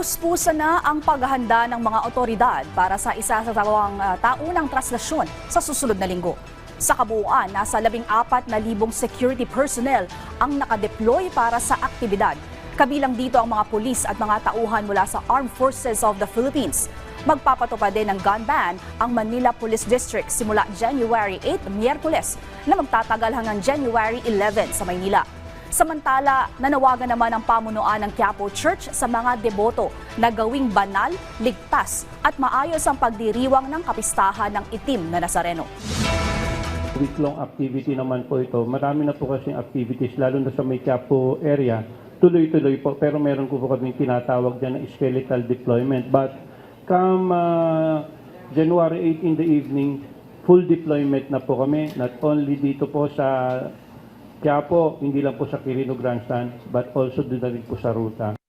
Puspusa na ang paghahanda ng mga otoridad para sa isa sa taunang traslasyon sa susunod na linggo. Sa kabuuan, nasa 14,000 security personnel ang nakadeploy para sa aktibidad. Kabilang dito ang mga pulis at mga tauhan mula sa Armed Forces of the Philippines. Magpapatupad din ng gun ban ang Manila Police District simula January 8, Miyerkules, na magtatagal hanggang January 11 sa Maynila. Samantala, nanawagan naman ang pamunuan ng Quiapo Church sa mga deboto na gawing banal, ligtas at maayos ang pagdiriwang ng kapistahan ng itim na Nazareno. Week-long activity naman po ito. Marami na po kasing activities, lalo na sa may Quiapo area. Tuloy-tuloy po, pero meron po kami tinatawag dyan na skeletal deployment. But come January 8 in the evening, full deployment na po kami, not only dito po sa Quiapo, hindi lang po sa Quirino Grandstand, but also doon na rin po sa ruta.